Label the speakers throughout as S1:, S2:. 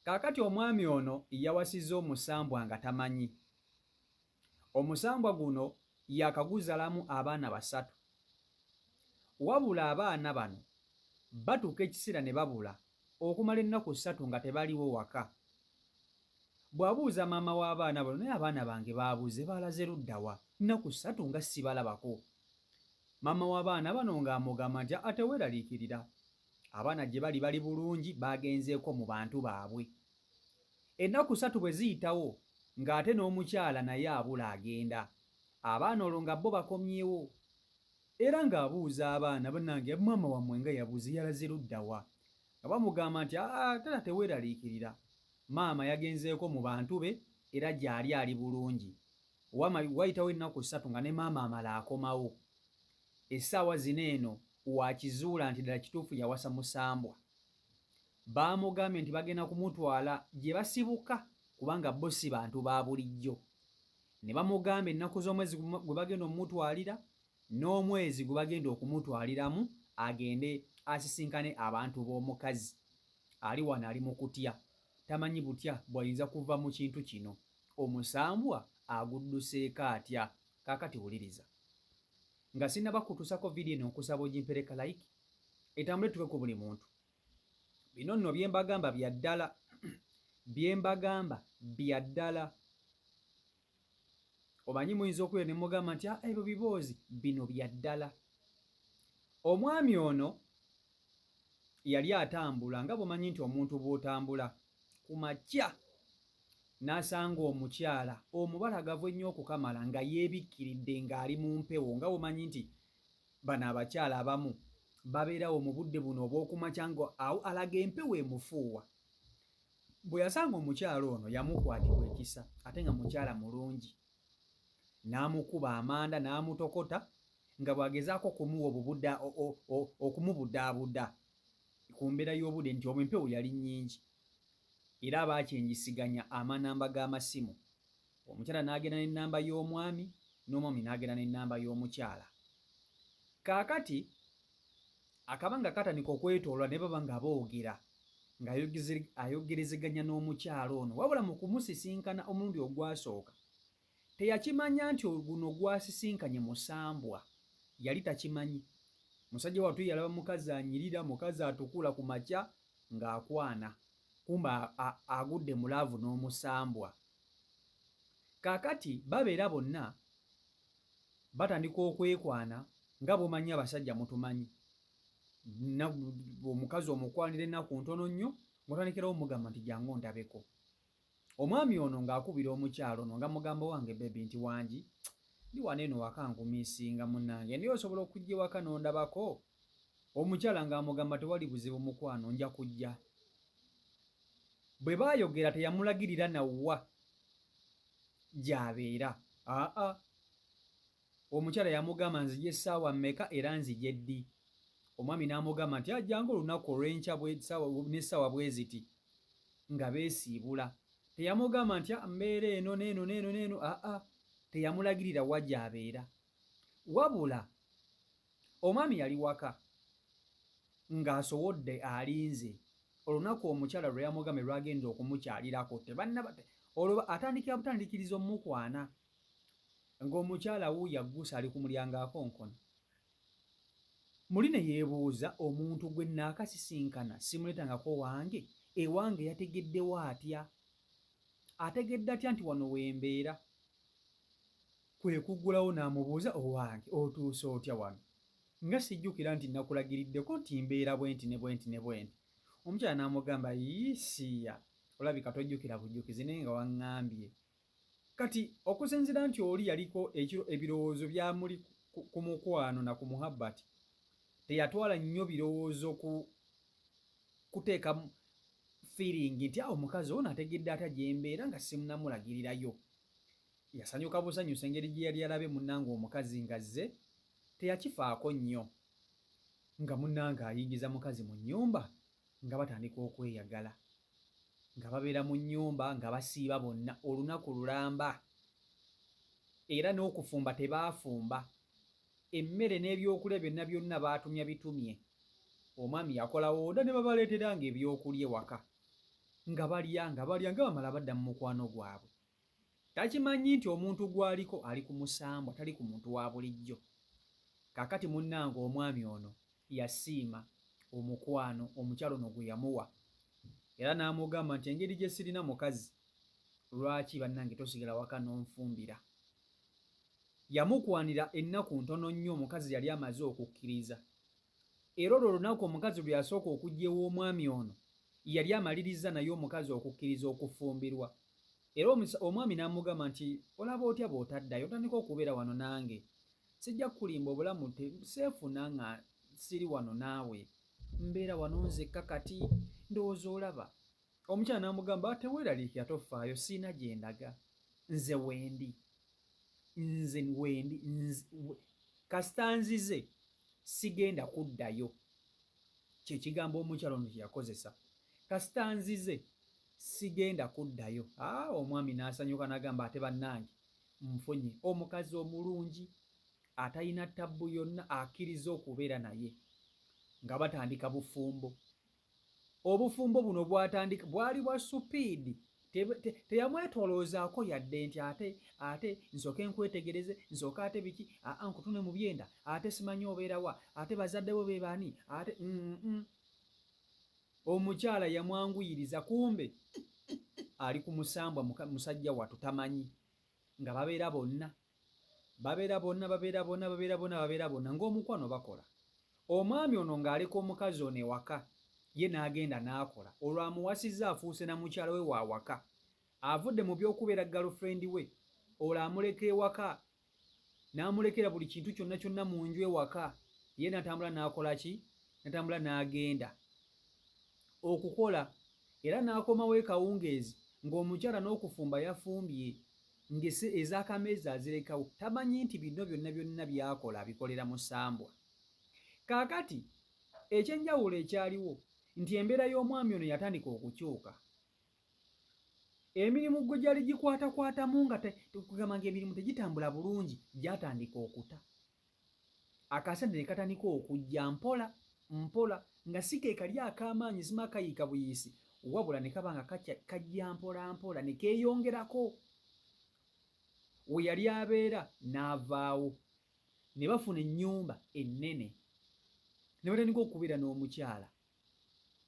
S1: Kaakati omwami ono yawasizza omusambwa nga tamanyi. Omusambwa guno yakaguzalamu abaana 3. Wabula abaana bano batuuka ekiseera ne babula okumala ennaku 3 nga tebaliwo waka. Bw'abuuza maama w'abaana bano, naye abaana bange baabuze baalaze ludda wa? Nnaku 3 nga sibalabako. Maama w'abaana bano ng'amugamba nti ate weeraliikirira. Abaana gye bali bulungi baagenzeeko mu bantu baabwe. Ennaku 3 bwe ziyitawo ng'ate n'omukyala naye abula agenda. Abaana olwo nga bo bakomyewo. Era ng'abuuza abaana bannange maama wammwe nga yabuze yalaze ludda wa? Nga bamugamba nti tata teweeraliikirira. Maama yagenzeeko mu bantu be era gy'ali ali bulungi. Wayitawo ennaku 3 nga ne maama amala akomawo. Essaawa zino eno wakizuula nti ddala kituufu yawasa musambwa. Baamugambye nti bagenda kumutwala gye basibuka kubanga bo si bantu ba bulijjo. Ne bamugamba ennaku z'omwezi gwe bagenda omutwalira n'omwezi gwe bagenda okumutwaliramu agende asisinkane abantu b'omukazi. Ali wano ali mu kutya. Tamanyi butya bw'ayinza kuva mu kintu kino. Omusambwa agudduseeko atya? Kaakati wuliriza. Nga sinnaba kutuusako vidiyo eno okusaba ogimpereka like, etambule tuke ku buli muntu. Bino nno bye mbagamba bya ddala. Bye mbagamba bya ddala. Omanyi muyinza okubeera ne mugamba nti ebyo biboozi, bino bya ddala. Omwami ono yali atambula nga bw'omanyi nti omuntu bw'otambula ku makya n'asanga omukyala omubalagavu ennyo okukamala nga yeebikkiridde ng'ali mu mpewo. Nga bw'omanyi nti bano abakyala abamu babeerawo mu budde buno obw'okumakya nga alaga empewo emufuuwa. Bwe yasanga omukyala ono yamukwatibwa ekisa ate nga mukyala mulungi. N'amukuba amanda n'amutokota nga bw'agezaako okumubuddaabuda ku mbeera y'obudde nti omwo empewo yali nnyingi. Era baakyenjisiganya amanamba g'amasimu. Omukyala n'agenda n'ennamba y'omwami, n'omwami n'agenda n'ennamba y'omukyala. Kaakati akabanga katandika okwetoolwa ne baba nga boogera ng'ayogerezeganya n'omukyala ono. Wabula mu kumusisinkana omulundi ogwasooka teyakimanya nti guno gwasisinkanye musambwa. Yali takimanyi. Musajja wattu yalaba mukazi anyirira, mukazi atukula ku makya ng'akwana. Kumba agudde mu laavu n'omusambwa. Kaakati babeera bonna batandika okwekwana nga bw'omanyi abasajja mutumanyi. Omukazi omukwanira ennaku ntono nnyo ng'otandikirawo omugamba nti jangu ondabeko. Omwami ono ng'akubira omukyalo ono nga mugamba wange bebi nti wangi ndi wano eno waka nkumiisinga munnange naye osobola okujja ewaka n'ondabako. Omukyala ng'amugamba tewali buzibu mukwano nja kujja. Bwe baayogera teyamulagirira nawwa gy'abeera. Omukyala yamugamba nzije essaawa mmeka era nzije ddi. Omwami n'amugamba nti ajjanga olunaku olw'enkya n'essaawa bwe ziti nga beesiibula. Teyamugamba nti mbeera eno n'eno n'eno n'eno. Teyamulagirira wa gy'abeera. Wabula omwami yali waka ng'asowodde alinze. Olunaku omukyala lwe yamugambye lwagenda okumukyalirako olwo atandikira butandikiriza omukwana ng'omukyala wuuyo aggusa ali ku mulyango akonkona. Muli ne yeebuuza omuntu gwe nnaakasisinkana simuleetangako wange ewange yategeddewo atya? Ategedde atya nti wano wembeera? Kwe kuggulawo n'amubuuza owange otuuse otya wano? Nga sijjukira nti nakulagiriddeko nti mbeera bwenti ne bwenti ne bwenti. Omukyala n'amugamba yiisiya olabika tojjukira bujjukizi naye nga waŋŋambye. Kati okusinziira nti oli yaliko ebirowoozo byamuli ku mukwano na ku muhabbati, teyatwala nnyo birowoozo kuteeka feeling nti omukazi ono ategedde atya gye mbeera nga simunamulagirirayo. Yasanyuka busanyusa engeri gye yali alabe munnange omukazi ng'azze teyakifaako nnyo. Nga munnange ayingiza mukazi mu nnyumba nga batandika okweyagala. Nga babeera mu nnyumba nga basiiba bonna olunaku lulamba. Era n'okufumba tebaafumba. Emmere n'ebyokulya byonna byonna baatumya bitumye. Omwami yakola wooda ne babaleetera nga ebyokulya ewaka. nga balya nga bamala badda mu mukwano gwabwe. Takimanyi nti omuntu gw'aliko ali ku musambwa, tali ku muntu wa bulijjo. Kaakati munnange omwami ono yasiima omukwano omukyalo ono gwe yamuwa, era n'amugamba nti engeri gye sirina mukazi, lwaki bannange tosigala waka n'onfumbira? Yamukwanira ennaku ntono nnyo omukazi yali amaze okukkiriza. Era olwo olunaku omukazi lwe yasooka okujja ew'omwami ono yali amaliriza naye omukazi okukkiriza okufumbirwa. Era omwami n'amugamba nti olaba otya bw'otaddayo, otandika okubeera wano nange, sijja kukulimba obulamu seefuna nga siri wano naawe, mbeera wano nzekka kati, ndowooza olaba. Omukyala n'amugamba teweeraliikira, tofaayo, siina gye ndaga, nze wendi kasita nzize sigenda kuddayo. Kye kigambo omukyala ono kye yakozesa, kasita nzize sigenda kuddayo. Omwami n'asanyuka n'agamba ate bannange nfunye omukazi omulungi atalina ttabbu yonna, akkiriza okubeera naye. Nga batandika bufumbo. Obufumbo buno bwatandika bwali bwa supiidi, teyamwetoloozaako yadde nti ate nsooke nkwetegereze, nsooke ate biki, nkutune mu byenda, ate simanyi obeerawa, ate bazaddewo be baani, ate omukyala yamwanguyiriza, kumbe ali ku musambwa musajja wattu tamanyi, nga babeera bonna ng'omukwano bakola. Omwami ono ng'aleka omukazi ono ewaka, ye n'agenda n'akola, olwo amuwasizza afuuse na mukyala we wa waka, avudde mu by'okubeera girlfriend we, olwo amuleka ewaka, n'amulekera buli kintu kyonna mu nju ewaka, ye n'atambula n'akola ki? N'atambula n'agenda okukola, era n'akomawo ekawungeezi ng'omukyala n'okufumba yafumbye, ez'akameezi azirekawo, tamanyi nti bino byonna byakola abikolera mu ssambwa. Kaakati ekyenjawulo ekyaliwo nti embeera y'omwami ono yatandika okukyuka. Emirimu gwe gyali gikwatakwatamu nga kugamba ng'emirimu tegitambula bulungi, gyatandika okuta. Akasente ne katandika okujja mpola mpola, nga si ke kali ak'amaanyi, sima kayiika buyisi, wabula ne kaba nga kajja mpola mpola, ne keeyongerako. We yali abeera n'avaawo, ne bafuna ennyumba ennene, ne batandika okubeera n'omukyala.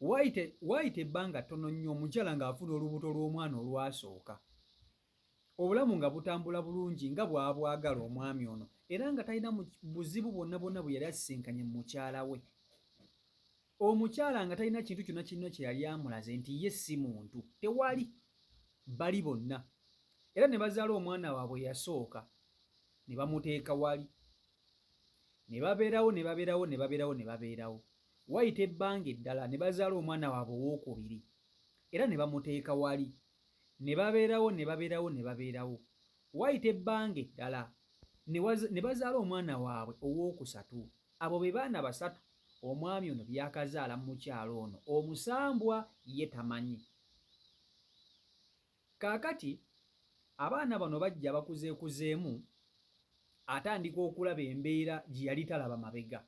S1: Waayita ebbanga ttono nnyo omukyala ng'afuna olubuto lw'omwana olwasooka. Obulamu nga butambula bulungi nga bw'abwagala omwami ono, era nga talina buzibu bwonna bwe yali asisinkanye mu mukyala we. Omukyala nga talina kintu kyonna kye yali amulaze nti ye si muntu, tewali, bali bonna. Era ne bazaala omwana waabwe yasooka, ne bamuteeka wali, ne babeerawo. Wayita ebbanga eddala ne bazaala omwana waabwe owookubiri, era ne bamuteeka wali, ne babeerawo. Wayita ebbanga eddala ne bazaala omwana waabwe owookusatu. Abo be baana basatu omwami ono byakazaala mu mukyalo ono, omusambwa ye tamanyi. Kaakati abaana bano bajja bakuzeekuzeemu, atandika okulaba embeera gye yali talaba mabega.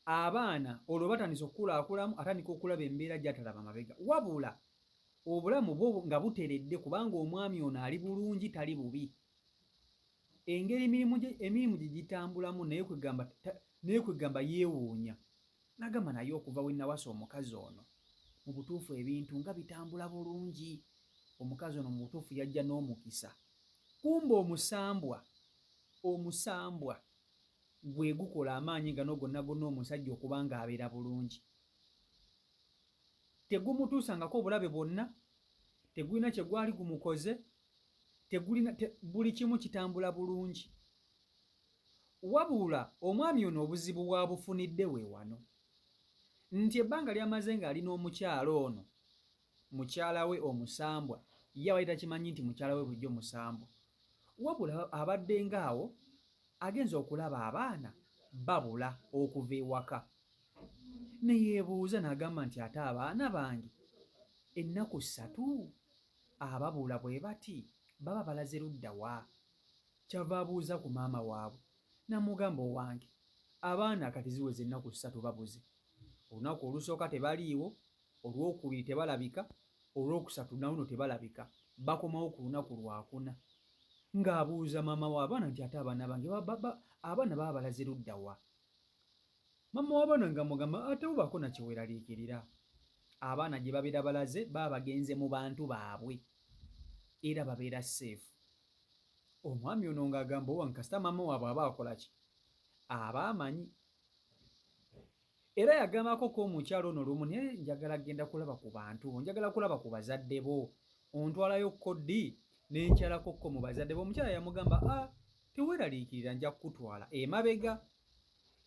S1: Abaana olwo batandise okukulaakulaamu, atandika okulaba embeera gy'atalaba mabega, wabula obulamu bwo nga buteredde, kubanga omwami ono ali bulungi, tali bubi. Engeri emirimu gye gitambulamu naye kwegamba yeewuunya, n'agamba naye okuva we nawasa omukazi ono, mu butuufu ebintu nga bitambula bulungi. Omukazi ono mu butuufu yajja n'omukisa. Kumbe omusambwa gwe gukola amaanyi gano gonna omusajja okuba ng'abeera bulungi. Tegumutuusangako obulabe bwonna, tegulina kye gwali gumukoze, buli kimu kitambula bulungi. Wabula omwami ono obuzibu bwabufunidde we wano, nti ebbanga lyamaze ng'ali n'omukyala ono, mukyala we omusambwa, ye abali takimanyi nti mukyala we bulijjo musambwa. Wabula abadde ng'awo agenza okulaba abaana babula okuva ewaka. Ne yeebuuza n'agamba nti ate abaana bange ennaku 3 ababula bwe bati baba balaze ludda wa? Kyava abuuza ku maama waabwe, n'amugamba owange abaana kati ziweze ennaku 3 babuze. Olunaku olusooka tebaliiwo, olwokubiri tebalabika, olwokusatu nawuno tebalabika, bakomawo ku lunaku lwakuna ng'abuuza maama w'abaana nti ate abaana bange abaana baba balaze ludda wa? Maama w'abaana nga mugamba ate bubaako na kyeweeraliikirira, abaana gye babeera balaze baba bagenze mu bantu baabwe era babeera seefu. Omwami ono ng'agamba owa kasita maama waabwe aba akola ki? Aba amanyi. Era yagambako ko omukyalo ono lumu, naye njagala genda kulaba ku bantu bo, njagala kulaba ku bazadde bo, ontwalayo koddi n'enkyalako ko mu bazadde bo. Omukyala yamugamba teweeraliikirira, nja kukutwala emabega.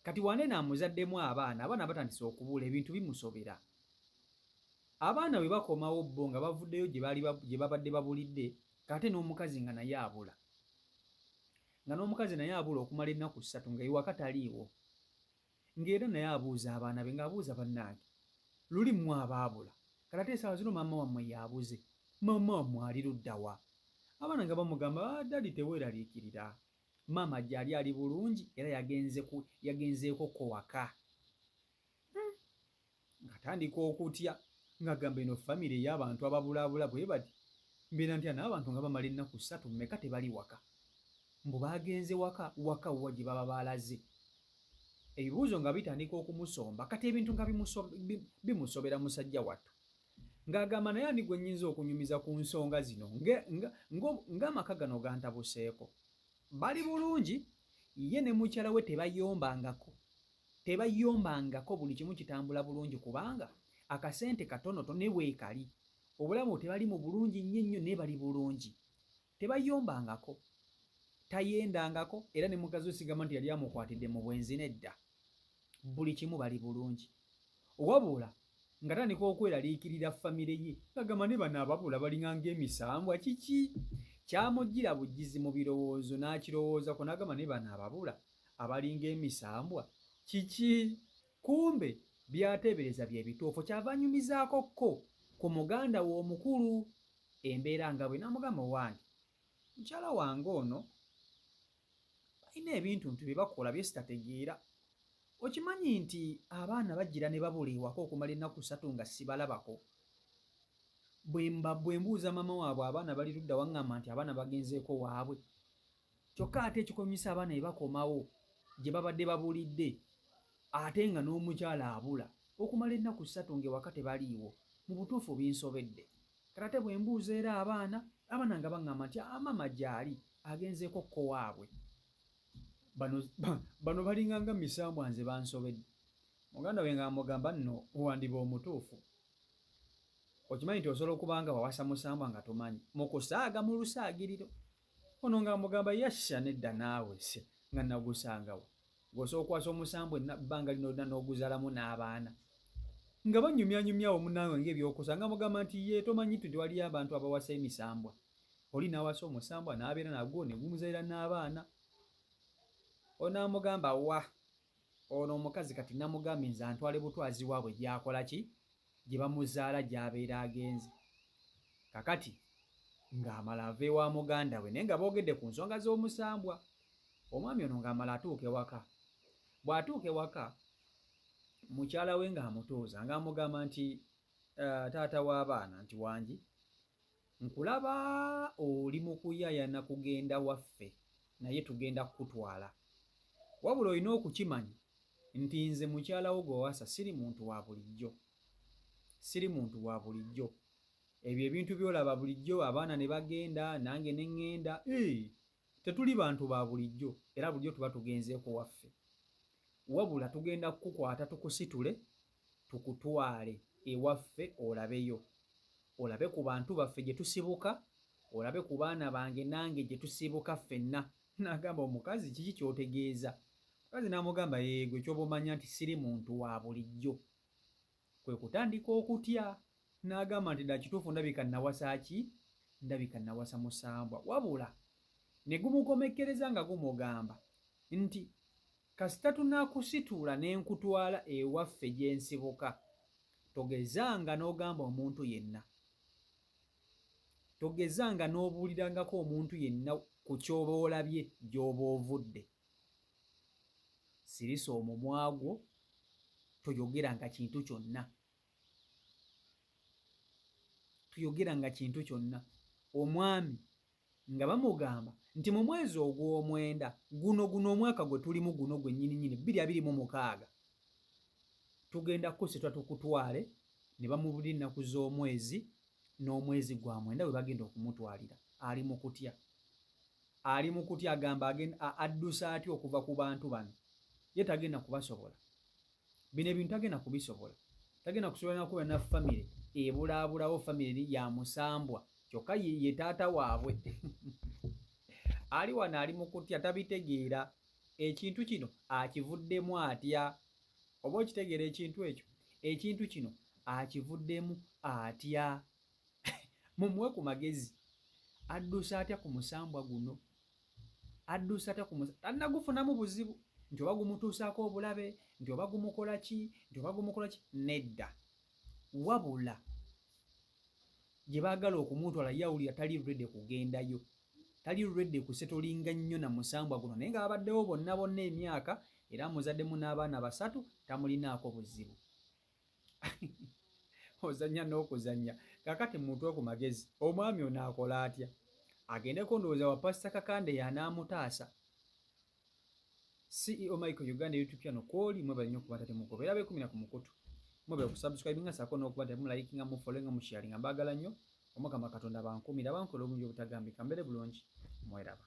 S1: Kati wane naamuzaddemu abaana batandise okubuula, ebintu bimusobera. Abaana bwe bakomawo bo nga bavuddeyo gye babadde babulidde, kate n'omukazi nga naye abula. Nga n'omukazi naye abula okumala ennaku 3 nga ewaka taliiwo. Ng'era naye abuuza abaana be ng'abuuza bannange, luli mmwe abaabula, kati ate essaawa zino maama wammwe yabuze, maama wammwe ali ludda wa? Abaana nga bamugamba dadi teweeraliikirira, maama gy'ali ali bulungi era yagenzeeko ko waka. Ng'atandika okutya ng'agamba eno famire ey'abantu ababulaabula bwe bati, mbeera ntya n'abantu nga bamala ennaku 3 mmeka tebali waka? Mbu baagenze waka wa gye baba baalaze. Ebibuuzo nga bitandika okumusomba, kati ebintu nga bimusobera musajja wattu. Ng'agamba naye ani gwe nnyinza okunyumiza ku nsonga zino ng'amaka gano gantabuseeko. Bali bulungi, ye ne mukyala we tebayombangako, buli kimu kitambula bulungi kubanga akasente katonoto ne weekali, obulamu tebali mu bulungi nnyo naye bali bulungi, tebayombangako, tayendangako, era ne mukazi we sigamba nti yali amukwatidde mu bwenzi nedda. Buli kimu bali bulungi, wabula nga tandika okweraliikirira famire ye, ng'agamba ne bano ababula balinganga emisambwa. Kiki kyamujjira bujjizi mu birowoozo n'akirowoozako, n'agamba ne bano ababula abalinga emisambwa kiki? Kumbe by'ateebereza bye bituufu. Kyava anyumizaako ko ku muganda we omukulu, embeera nga bwe. N'amugamba wange, mukyala wange ono balina ebintu bye bakola bye sitategeera. Okimanyi nti abaana bajjira ne babula ewaka okumala ennaku 3 nga sibalabako? Bwe mbuuza maama waabwe abaana bali ludda waŋŋamba nti abaana bagenzeeko waabwe. Kyokka ate ekikomisa abaana bye bakomawo gye babadde babulidde, ate nga n'omukyala abula okumala ennaku 3 ng'ewaka tebaliiwo, mu butuufu binsobedde. Kati ate bwe mbuuza era abaana nga baŋŋamba nti maama gy'ali agenzeeko ko waabwe. Bano balinganga misambwa, nze bansobedde. Muganda we ng'amugamba nno wandiba omutuufu. Okimanyi nti osobola okuba nga wawasa musambwa nga tomanyi, mu kusaaga mu lusaagiriro. Ono ng'amugamba yasha nedda naawe nga nagusangawo. Ng'osobola okuwasa omusambwa ebbanga lino lyonna n'oguzaalamu n'abaana. Nga banyumyanyumyawo munnange ng'ebyokusa, ng'amugamba nti ye tomanyi nti waliyo abantu abawasa emisambwa. Oli n'awasa omusambwa n'abeera nagwo ne gumuzaira n'abaana. Ono amugamba wa, ono omukazi kati namugambye nze antwale butwazi waabwe gy'akola ki, gye bamuzaala gy'abeera agenze. Kakati ng'amala ave wa muganda we, naye nga boogedde ku nsonga z'omusambwa. Omwami ono ng'amala atuuka ewaka. Bw'atuuka ewaka, mukyala we ng'amutuuza ng'amugamba nti taata w'abaana, nti wangi nkulaba oli mu kuyaayana kugenda waffe, naye tugenda kukutwala. Wabula olina okukimanya nti nze mukyala wo gw'owasa siri muntu wa bulijjo. Siri muntu wa bulijjo. Ebyo ebintu by'olaba bulijjo abaana ne bagenda nange ne ŋŋenda, tetuli bantu ba bulijjo era bulijjo tuba tugenzeeko waffe. Wabula tugenda kukukwata tukusitule tukutwale ewaffe olabeyo. Olabe ku bantu baffe gye tusibuka, olabe ku baana bange nange gye tusibuka ffenna. N'agamba omukazi kiki ky'otegeeza? Omukazi n'amugamba yeegwe ky'oba omanya nti siri muntu wa bulijjo. Kwe kutandika okutya. N'agamba nti ddala kituufu ndabika nawasa ki? Ndabika nawasa musambwa. Wabula ne gumukomekkereza nga gumugamba nti kasita tunaakusituula ne nkutwala ewaffe gye nsibuka, togezanga n'ogamba omuntu yenna. Togezanga n'obuulirangako omuntu yenna ku ky'oba olabye gy'oba ovudde. Sirisa omumwa gwo, toyogeranga kintu kyonna. tuyogeranga kintu kyonna. Omwami nga bamugamba nti mu mwezi ogw'omwenda guno omwaka gwe tulimu guno gwennyininyini 2026 tugenda kukusitwa tukutwale ne bamubulira ennaku z'omwezi n'omwezi gwa mwenda we bagenda okumutwalira. Ali mu kutya agamba addusa atya okuva ku bantu bano, ye tagenda kubasobola. Bino ebintu tagenda kubisobola, tagenda kusobola nakuba na famire ebulaabulawo, famire ya musambwa kyokka ye taata waabwe ali wano ali mu kutya, tabitegeera. Ekintu kino akivuddemu atya? Oba okitegeera ekintu ekyo? Ekintu kino akivuddemu atya? Mumuwe ku magezi. Addusa atya ku musambwa guno? Addusa atya ku musambwa? Tannagufunamu buzibu nti oba gumutuusaako obulabe, nti oba gumukola ki, nti oba gumukola ki? Nedda. Wabula gye baagala okumutwala ye awulira tali ready kugendayo, tali ready kusetolinga nnyo na musambwa guno, naye nga babaddewo bonna emyaka era muzaddemu n'abaana 3, tamulinaako buzibu. Ozannya n'okuzannya. Kaakati mutwe ku magezi, omwami ono akola atya? Agendeko ndowooza wa Pastor Kakande y'anaamutaasa. CEO Michael Uganda YouTube channel kwoli mwebale nnyo okuba temugoberera be 10 ku mukutu. Mwebale kusubscribinga sako n'okuba temulayikinga mu followinga mu sharinga. Mbaagala nnyo. Omukama Katonda bankumira bankola obulungi obutagambika. Mbere bulungi mweraba.